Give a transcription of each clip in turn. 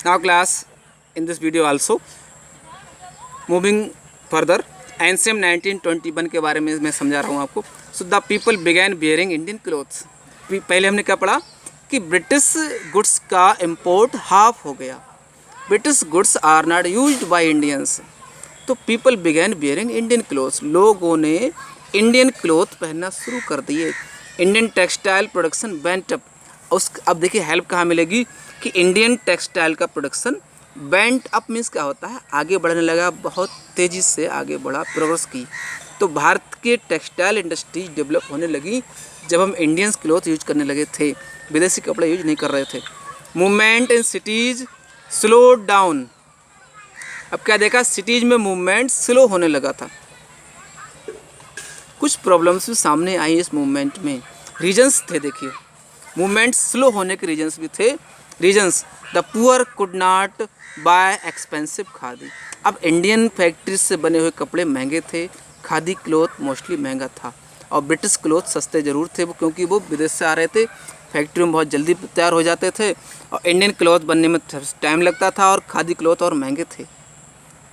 Now class, in this video also moving further, NCM 1921 के बारे में मैं समझा रहा हूँ आपको. So the people began bearing Indian clothes. पहले हमने क्या पढ़ा कि ब्रिटिश गुड्स का इम्पोर्ट हाफ हो गया. British goods are not used by Indians. तो people began bearing Indian clothes, लोगों ने इंडियन क्लोथ पहनना शुरू कर दिए. Indian textile production went up. अब देखिए हेल्प कहाँ मिलेगी कि इंडियन टेक्सटाइल का प्रोडक्शन वेंट अप मीन्स क्या होता है, आगे बढ़ने लगा, बहुत तेज़ी से आगे बढ़ा, प्रोग्रेस की. तो भारत के टेक्सटाइल इंडस्ट्रीज डेवलप होने लगी जब हम इंडियंस क्लोथ यूज करने लगे थे, विदेशी कपड़े यूज नहीं कर रहे थे. Movement in cities slow down. अब क्या देखा, सिटीज़ में मूवमेंट स्लो होने लगा था. कुछ प्रॉब्लम्स भी सामने आई इस मूवमेंट में. रीजंस थे, देखिए मूवमेंट स्लो होने के रीजंस भी थे. Reasons, the poor could not bye expensive khadi. अब इंडियन फैक्ट्रीज से बने हुए कपड़े महंगे थे, खादी क्लोथ मोस्टली महंगा था. और ब्रिटिश क्लोथ सस्ते ज़रूर थे वो, क्योंकि वो विदेश से आ रहे थे, फैक्ट्री में बहुत जल्दी तैयार हो जाते थे. और इंडियन क्लोथ बनने में टाइम लगता था, और खादी क्लोथ और महंगे थे,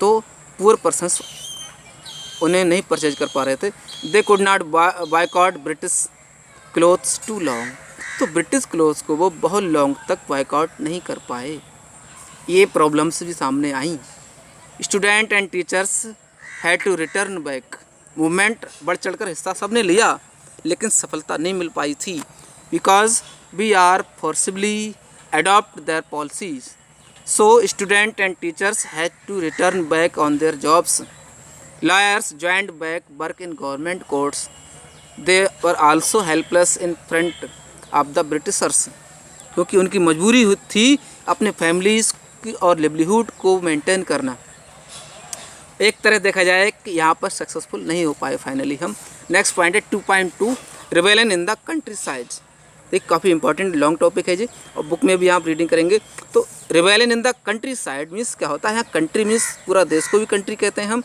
तो पुअर पर्सन्स उन्हें नहीं परचेज कर पा रहे थे. They could not boycott British clothes too long. तो ब्रिटिश क्लोथ्स को वो बहुत लॉन्ग तक बायकॉट नहीं कर पाए. ये प्रॉब्लम्स भी सामने आई. Student and teachers had to return back. Movement बढ़ चढ़कर हिस्सा सबने लिया, लेकिन सफलता नहीं मिल पाई थी. Because we are forcibly adopt their policies. So student and teachers had to return back on their jobs. Lawyers joined back work in government courts. They were also helpless in front of the Britishers. क्योंकि उनकी मजबूरी थी अपने families की और livelihood को maintain करना. एक तरह देखा जाए कि यहाँ पर सक्सेसफुल नहीं हो पाए फाइनली हम. नेक्स्ट पॉइंट है 2.2, rebellion in the country side. एक काफ़ी इंपॉर्टेंट लॉन्ग टॉपिक है जी, और बुक में भी आप रीडिंग करेंगे. तो rebellion in the country side means क्या होता है. यहाँ कंट्री मीन्स पूरा देश को भी कंट्री कहते हैं हम.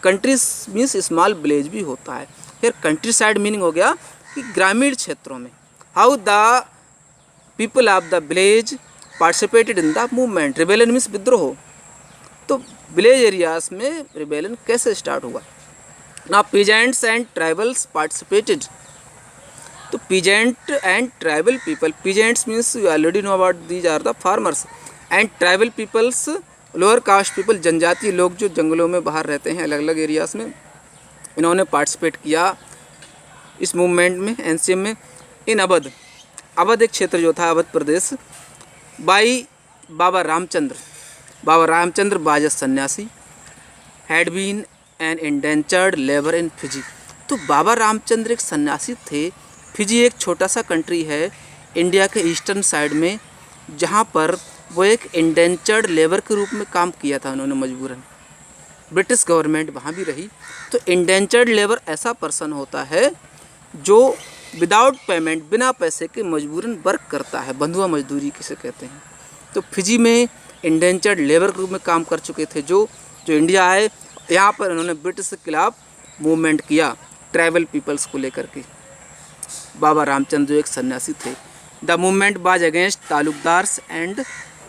कंट्रीज मीन्स स्मॉल विलेज भी होता है. फिर कंट्री साइड मीनिंग हो गया कि ग्रामीण क्षेत्रों में. How the people of the village participated in the movement. Rebellion means विद्रोह. तो विलेज एरियाज में रिबेलियन कैसे स्टार्ट हुआ. ना पीजेंट्स एंड ट्राइबल्स पार्टिसिपेटेड. तो peasant and tribal people. Peasants means you already know about, these are the farmers. And tribal peoples lower caste people, जनजातीय लोग जो जंगलों में बाहर रहते हैं अलग अलग एरियाज़ में, इन्होंने पार्टिसिपेट किया इस मूवमेंट में, एनसीएम में. इन अवध, अवध एक क्षेत्र जो था, अवध प्रदेश, बाई बाबा रामचंद्र. बाबा रामचंद्र बाज सन्यासी had been an indentured labour in Fiji. तो बाबा रामचंद्र एक सन्यासी थे. फिजी एक छोटा सा कंट्री है इंडिया के ईस्टर्न साइड में, जहाँ पर वो एक इंडेंचर्ड लेबर के रूप में काम किया था उन्होंने मजबूरन. ब्रिटिश गवर्नमेंट वहाँ भी रही. तो इंडेंचर्ड लेबर ऐसा पर्सन होता है जो विदाउट पेमेंट, बिना पैसे के मजबूरन वर्क करता है, बंधुआ मजदूरी किसे कहते हैं. तो फिजी में इंडेंचर्ड लेबर के रूप में काम कर चुके थे जो इंडिया आए. यहाँ पर उन्होंने ब्रिटिश के खिलाफ मूवमेंट किया ट्राइबल पीपल्स को लेकर के. बाबा रामचंद्र जो एक सन्यासी थे. The movement was against taluqdars and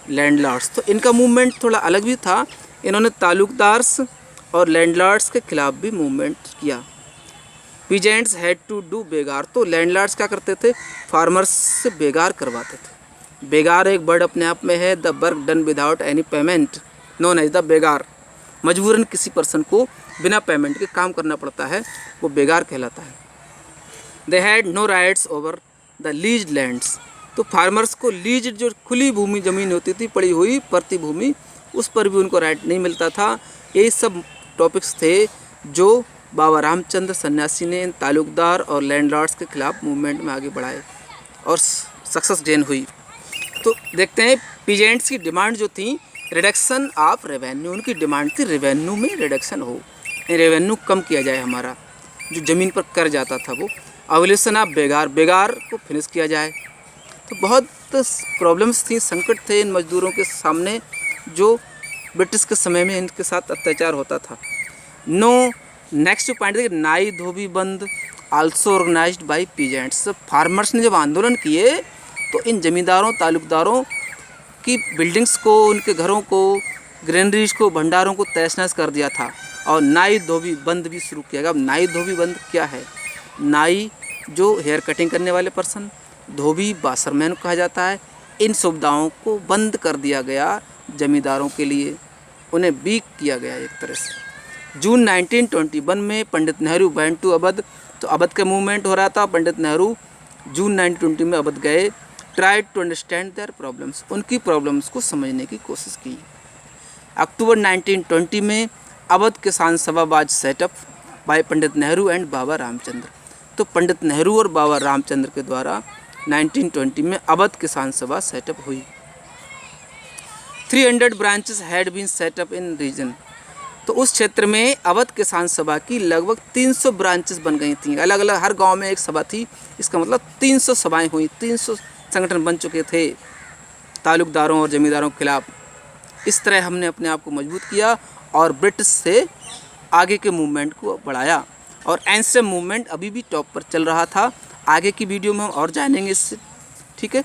landlords. तो इनका मूवमेंट थोड़ा अलग भी था. इन्होंने तालुकदार्स और लैंडलॉर्ड्स के खिलाफ भी मूवमेंट किया. Peasants had to do begar. तो लैंडलॉर्ड्स क्या करते थे, फार्मर्स से बेगार करवाते थे. बेगार एक वर्ड अपने आप में है. The work done without any payment known as the begar. मजबूरन किसी पर्सन को बिना पेमेंट के काम करना पड़ता है, वो बेगार कहलाता है. They had no rights over the lease lands. तो फार्मर्स को लीज, जो खुली भूमि ज़मीन होती थी, पड़ी हुई परती भूमि, उस पर भी उनको राइट नहीं मिलता था. यही सब टॉपिक्स थे जो बाबा रामचंद्र सन्यासी ने तालुकदार और लैंडलॉर्ड्स के खिलाफ मूवमेंट में आगे बढ़ाए और सक्सेस गेन हुई. तो देखते हैं पीजेंट्स की डिमांड जो थी, रिडक्शन ऑफ रेवेन्यू. उनकी डिमांड थी रेवेन्यू में रिडक्शन हो, रेवेन्यू कम किया जाए, हमारा जो ज़मीन पर कर जाता था वो. अवोल्यूशन ऑफ बेगार, बेगार को फिनिश किया जाए. तो बहुत प्रॉब्लम्स थी, संकट थे इन मजदूरों के सामने जो ब्रिटिश के समय में इनके साथ अत्याचार होता था. नो नेक्स्ट पॉइंट देखिए, नाई धोबी बंद also organised by peasants. Farmers ने जब आंदोलन किए तो इन जमींदारों, तालुकदारों कि बिल्डिंग्स को, उनके घरों को, ग्रेनरीज को, भंडारों को तहस नहस कर दिया था और नाई धोबी बंद भी शुरू किया गया। अब नाई धोबी बंद क्या है? नाई जो हेयर कटिंग करने वाले पर्सन, धोबी बासरमैन कहा जाता है, इन सुविधाओं को बंद कर दिया गया जमींदारों के लिए, उन्हें वीक किया गया एक तरह से। जून 1921 में पंडित नेहरू वेंट टू अवध, तो अवध का मूवमेंट हो रहा था। पंडित नेहरू जून 1920 में अवध गए। Tried to understand their problems, उनकी प्रॉब्लम्स को समझने की कोशिश की। अक्टूबर 1920 में Awadh Kisan Sabha was set up by Pandit Nehru and Baba Ramchandra, तो पंडित नेहरू और बाबा रामचंद्र के द्वारा 1920 में अवध किसान सभा सेटअप हुई। 300 branches had been set up in region, तो उस क्षेत्र में अवध किसान सभा की लगभग 300 ब्रांचेस बन गई थी। अलग अलग हर गांव में एक सभा थी, इसका मतलब 300 सभाएं हुई, 300 संगठन बन चुके थे तालुकदारों और जमींदारों के खिलाफ। इस तरह हमने अपने आप को मजबूत किया और ब्रिटिश से आगे के मूवमेंट को बढ़ाया, और एनएसएम मूवमेंट अभी भी टॉप पर चल रहा था। आगे की वीडियो में हम और जानेंगे इससे, ठीक है।